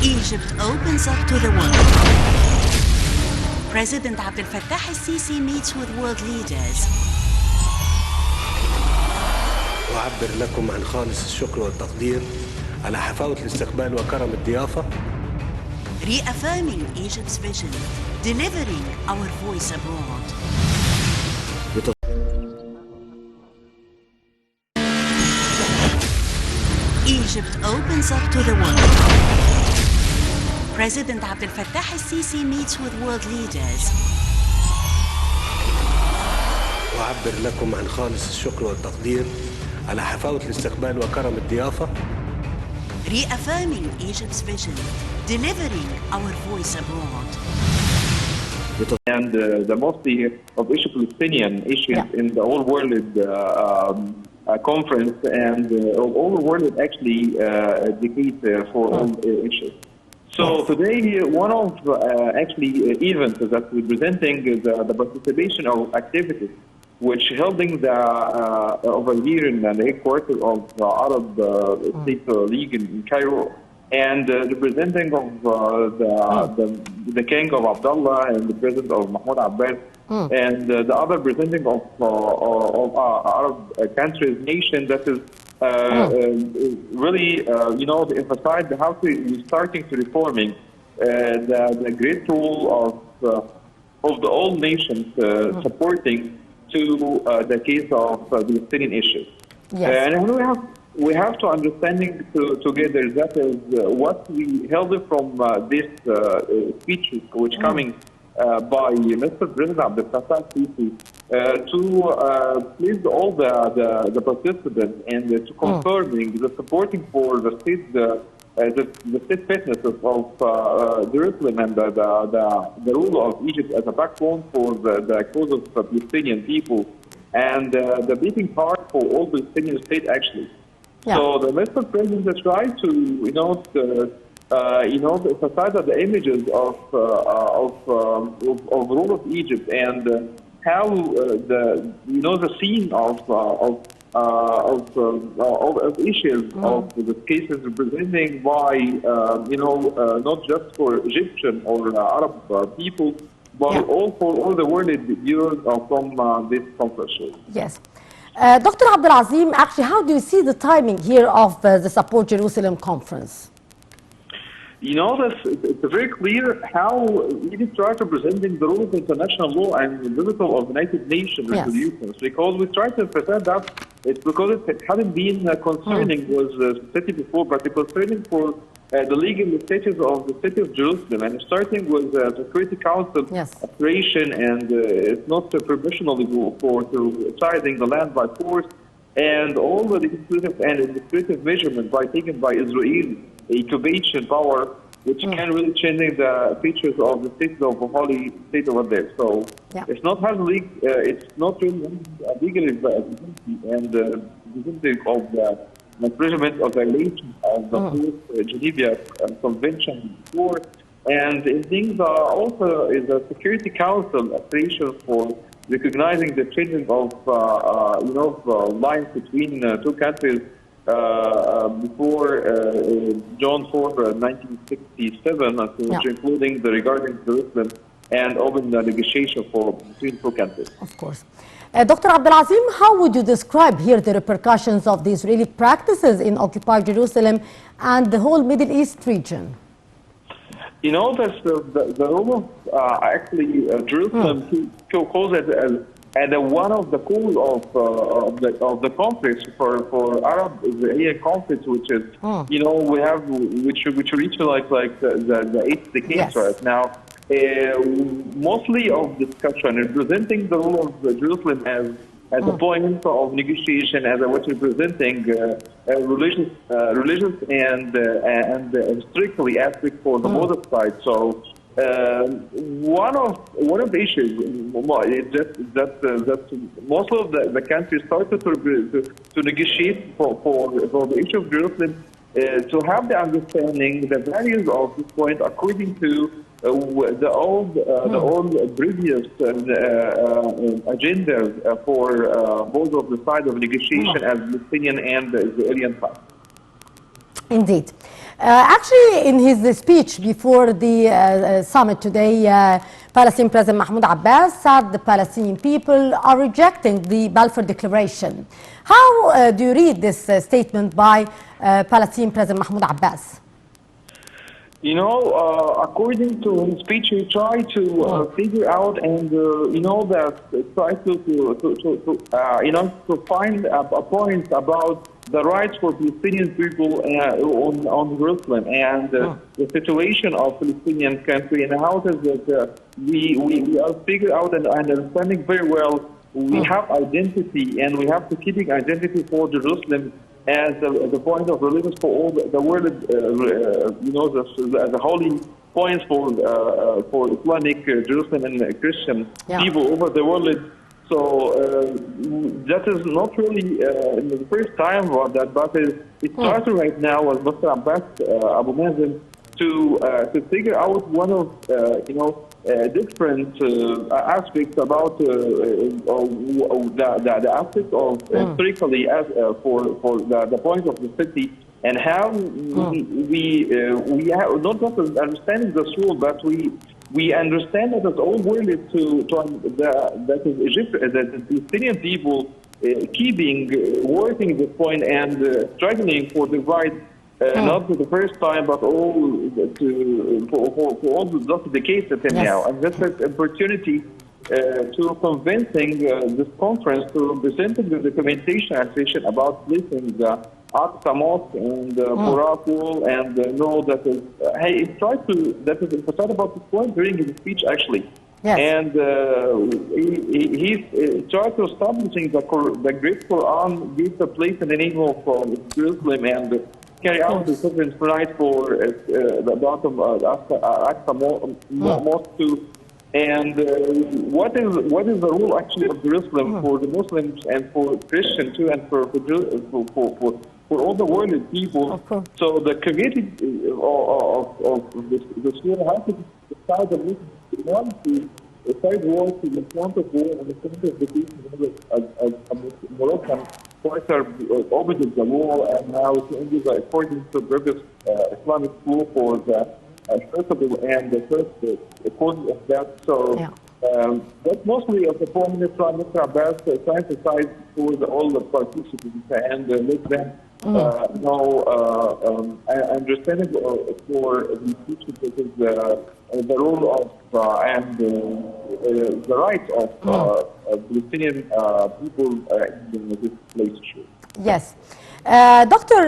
Egypt opens up to the world. President Abdel al-Sisi meets with world leaders. أعبر لكم عن خالص الشكر والتقدير على حفاوة الاستقبال وكرم الضيافة. Reaffirming Egypt's vision, delivering our voice abroad. Egypt opens up to the world. President Abdel al-Sisi meets with world leaders. أعبر لكم عن خالص الشكر والتقدير على حفاوة الاستقبال وكرم الضيافة. Reaffirming Egypt's vision, delivering our voice abroad. And the mostly of Palestinian issues in the whole world conference and all the world actually debate for all issues. So today, one of actually events that we're presenting is the participation of activities which holding the over here in the headquarters of the Arab State League in Cairo, and representing of the king of Abdullah and the president of Mohamed Abdel, and the other presenting of Arab countries, nation that is really to emphasize how to starting to reforming the great role of the old nations supporting to the case of the Palestinian issues. And we have to understanding together that is what we held from this speeches which coming by Mr. President Abdel al-Sisi to please all the participants and to confirming the supporting for the state the state fitness of Jerusalem and the rule of Egypt as a backbone for the cause of the Palestinian people and the beating heart for all Palestinian state actually. So the Mr. President tried to emphasize the images of rule of Egypt and how the scene of issues of the cases representing by not just for Egyptian or Arab people, but all for all the world viewers from this conference. Yes. Dr. Azim, actually, how do you see the timing here of the Support Jerusalem conference? It's very clear how Egypt tried to presenting the rule of international law and the principle of the United Nations resolutions, because we tried to present that it's because it hadn't been concerning was the city before, but it was concerning for the legal status of the city of Jerusalem, and starting with the Security Council operation, and it's not permissional for seizing the land by force, and all the legislative and administrative measurement taken by Israel, occupation power, which can really change the features of the state of the holy state over there. So it's not it's not really legally and the of the measurement of violation of the Geneva Convention before, and things also is a Security Council operation for recognizing the changing of lines between two countries before John 4, 1967, including the regarding Jerusalem and open the negotiation between two countries. Of course. Dr. Azim, how would you describe here the repercussions of the Israeli practices in occupied Jerusalem and the whole Middle East region? The role of actually Jerusalem calls it as one of the core of the conflicts for Arab-Israeli conflict, which is we have which reach like the 8th decade right now. Mostly of discussion representing the role of Jerusalem as a point of negotiation, as what's representing religious and strictly aspect for the both side. So one of the issues is that most of the countries started to negotiate for the issue of Jerusalem to have the understanding the values of this point according to the old previous agendas for both of the side of negotiation as Palestinian and the Israeli side. Indeed. Actually, in his speech before the summit today, Palestinian President Mahmoud Abbas said the Palestinian people are rejecting the Balfour Declaration. How do you read this statement by Palestinian President Mahmoud Abbas? You know, according to his speech, he tried to figure out and try to find a point about the rights for Palestinian people on Jerusalem and the situation of Palestinian country and how it is that we are figuring out and understanding very well we have identity and we have to keeping identity for Jerusalem as the point of religion for all the world, the holy points for Islamic Jerusalem and Christian people over the world. So that is not really the first time that, but it started right now with Mr. Abbas Abu Mazen to figure out one of different aspects about the aspect of historically as for the point of the city and how we have not just understanding this rule, but we understand that it's all worthy that is Egypt, that the Palestinian people keeping working this point and struggling for the right. Not for the first time, but for all just the case until now. And that's an opportunity to convincing this conference to present the documentation and session about placing the Aqsa Mosque and Burak Wall and know that he tried to that is emphasized about this point during his speech actually. Yes. And he tried to establishing the great Quran gives a place in the name of Jerusalem and carry out the sovereign right for the bottom Aqsa Mosque too. And what is the role actually of Jerusalem for the Muslims and for Christians too, and for all the world people? So the committee of the school has to decide the one to decide war to the front of war and the front of the people as Moroccan fighter opened the war and now changes according to previous Islamic law for the firstable and the first according of that. So that's mostly of the prominent Mr. Abbas trying to fight for all the participants and let them understanding for the future because the role of and the rights of Palestinian people in this place. Yes. Doctor,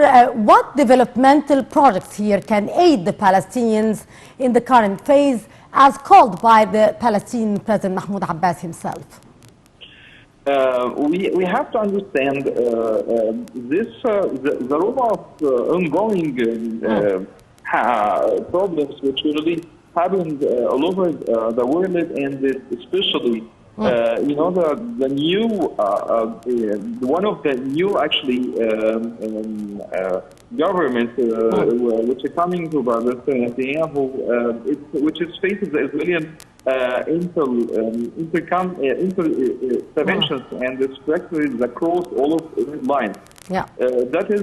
what developmental projects here can aid the Palestinians in the current phase as called by the Palestinian President Mahmoud Abbas himself? We have to understand this the role of ongoing problems which really happened all over the world and especially the new one of the new actually government which is coming to Netanyahu, which is facing the Israeli interventions and the structures across all of the lines. That is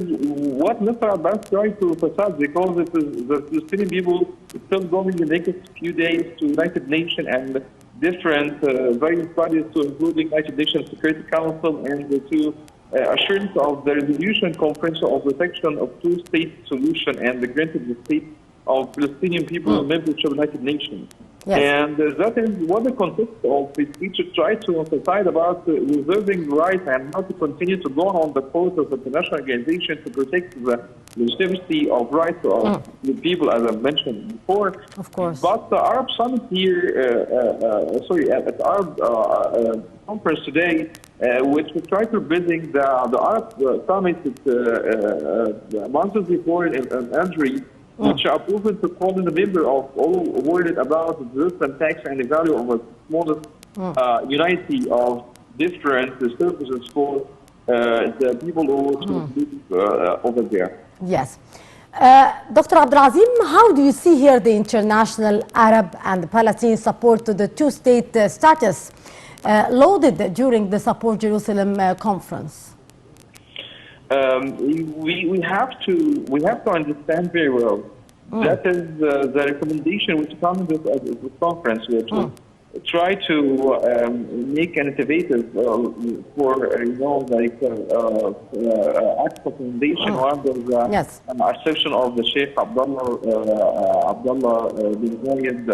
what Mr. Abbas tried to emphasize because it is the Palestinian people still going in the next few days to United Nations and different various bodies to including United Nations Security Council and to assurance of the resolution conference of protection of two-state solution and the granted the state of Palestinian people membership of the United Nations. And that is what the context of the speech tried to emphasize about reserving rights and how to continue to go on the course of the international organization to protect the legitimacy of rights of the people, as I mentioned before. Of course. But the Arab Summit here, at the Arab conference today, which we tried to bring the Arab Summit months before in Andrew, which are proven to call in the member of all worried about the Jerusalem tax and the value of a smallest unity of different services for the people who live over there. Yes. Dr. Abdel, how do you see here the international Arab and Palestinian support to the two-state status lauded during the Support Jerusalem conference? we have to understand very well. That is the recommendation which comes with the conference, which is try to make an innovative for act of recommendation under the assertion of the Sheikh Abdel bin Zayed,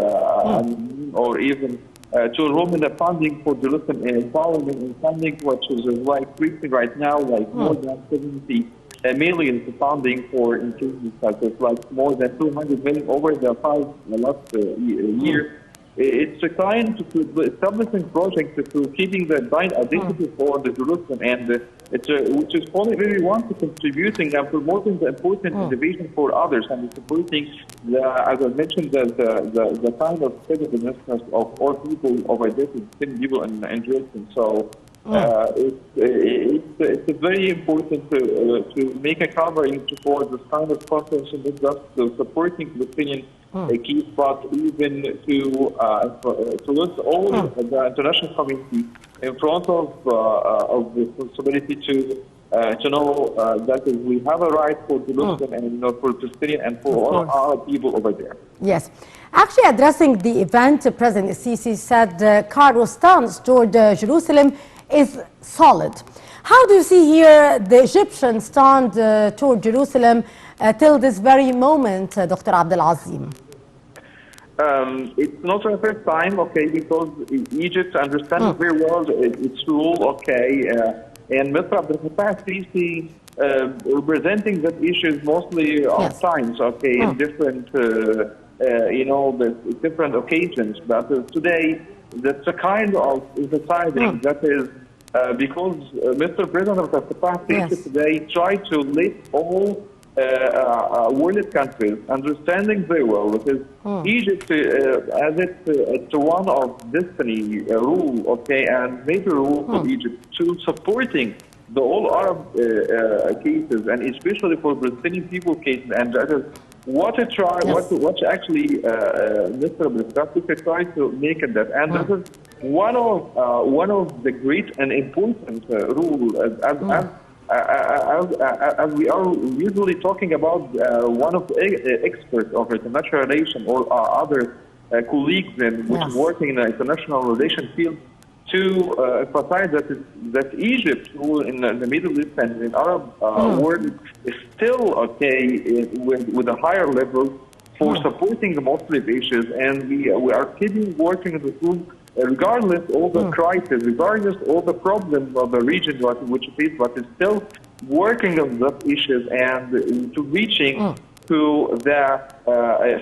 or even to enroll in the funding for Jerusalem and funding, which is like reaching right now like more than 70 million funding for increases such as like more than 200 million over the last year. It's a kind to establishing project to keeping the identity for the Jerusalem, and which is only really want to contributing and promoting the important innovation for others, and supporting as I mentioned the kind of citizenness of all people over there, people in Jerusalem. So it's very important to make a covering for this kind of conference, and not just supporting the Palestinian case, but even to let all the international community in front of the responsibility to know that we have a right for Jerusalem and for Palestinian and for all our people over there. Yes. Actually, addressing the event, President Sisi said Cairo's stance toward Jerusalem is solid. How do you see here the Egyptian stand toward Jerusalem till this very moment, Dr. Abdel Azim? It's not the first time, okay, because Egypt understands very well its rule, okay, and Mr. Abdel Fattah Sisi representing that issues mostly on times, okay, in different, different occasions. But today, that's a kind of emphasizing that is because Mr. President Abdel Fattah Sisi today tried to let all world countries understanding very well because Egypt, as it's one of destiny rule, okay, and major rule for Egypt to supporting the all Arab cases, and especially for Palestinian people cases, and that is what to try, what actually Mr. Abdel tried to make it that, and this is one of the great and important rule as we are usually talking about one of the experts of international relations or other colleagues which is working in the international relations field to emphasize that Egypt, who in the Middle East and in Arab world, is still okay with a higher level for supporting the Muslim issues, and we are keeping working in the room regardless of all the crisis, regardless of all the problems of the region which it is, but is still working on those issues and to reaching to the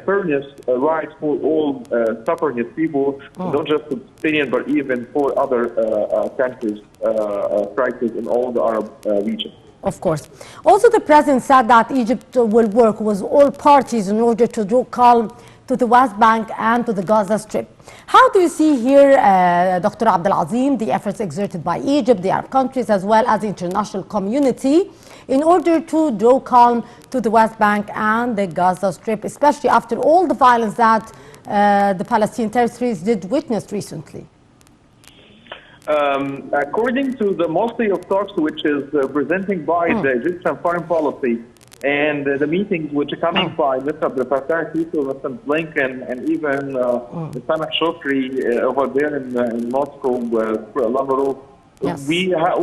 fairness rights for all suffering people, not just for Palestinian, but even for other countries, crisis in all the Arab region. Of course. Also, the president said that Egypt will work with all parties in order to draw calm to the West Bank and to the Gaza Strip. How do you see here, Dr. Abdel Azim, the efforts exerted by Egypt, the Arab countries, as well as the international community in order to draw calm to the West Bank and the Gaza Strip, especially after all the violence that the Palestinian territories did witness recently? According to the mostly of talks which is presenting by the Egyptian foreign policy, and the meetings which are coming by Mr. Abdel Fattah Sisi, Mr. Blinken, and even Sameh Shukri over there in Moscow, Lavrov. We are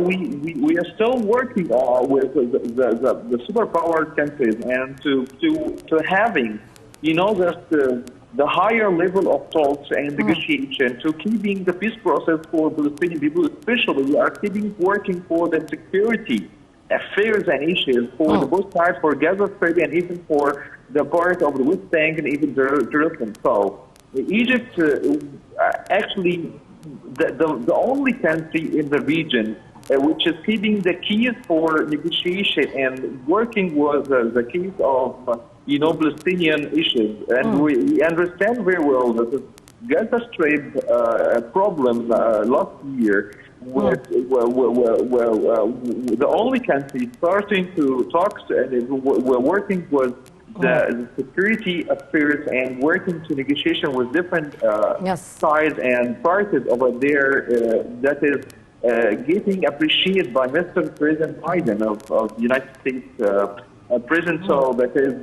still working with the superpower countries and to having, the higher level of talks and negotiation to keeping the peace process for Palestinian people, especially we are keeping working for the security affairs and issues for the both sides, for Gaza Strip and even for the part of the West Bank and even Jerusalem. So Egypt actually the only country in the region which is keeping the keys for negotiation and working with the case of Palestinian issues, and we understand very well that the Gaza Strip problem last year with the only country starting to talk and we're working with the security affairs and working to negotiation with different sides and parties over there. That is getting appreciated by Mr. President Biden of the United States President. So that is,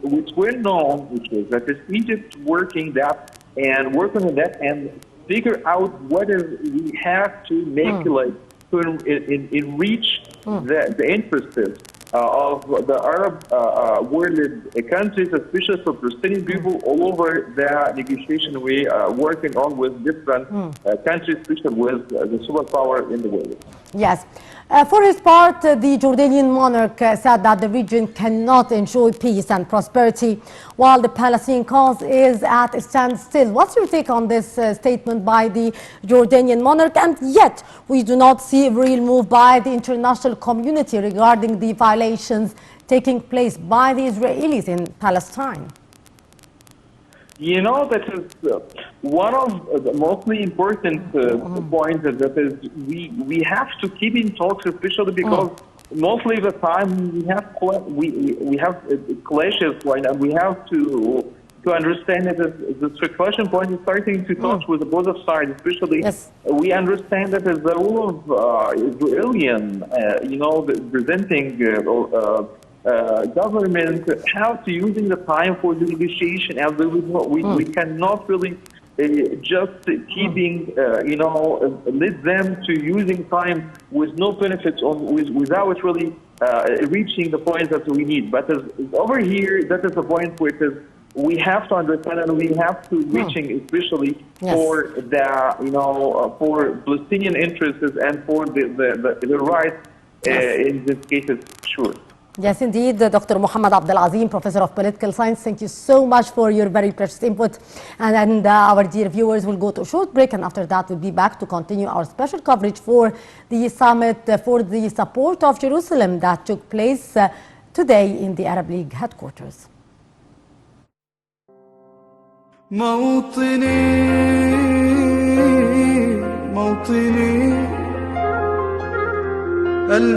which we're known, which is that is Egypt working on that and figure out what is we have to make to enrich the interests of the Arab world countries, especially for Palestinian people all over the negotiation we are working on with different countries, especially with the superpower in the world. Yes. For his part, the Jordanian monarch said that the region cannot enjoy peace and prosperity while the Palestinian cause is at a standstill. What's your take on this statement by the Jordanian monarch? And yet, we do not see a real move by the international community regarding the violations taking place by the Israelis in Palestine. That is one of the mostly important points. That is, we have to keep in talks, especially because mostly the time we have clashes, and we have to understand that the circulation point is starting to touch with both sides. Especially, we understand that as the role of Israeli, presenting. Government how to using the time for the negotiation, and we cannot really just keeping lead them to using time with no benefits without really reaching the point that we need. But over here, that is the point which is we have to understand and we have to reaching especially for the for Palestinian interests and for the rights in this case, sure. Yes, indeed, Dr. Mohamed Abdel Azim, Professor of Political Science, thank you so much for your very precious input. And our dear viewers will go to a short break, and after that we'll be back to continue our special coverage for the summit for the support of Jerusalem that took place today in the Arab League headquarters. موطني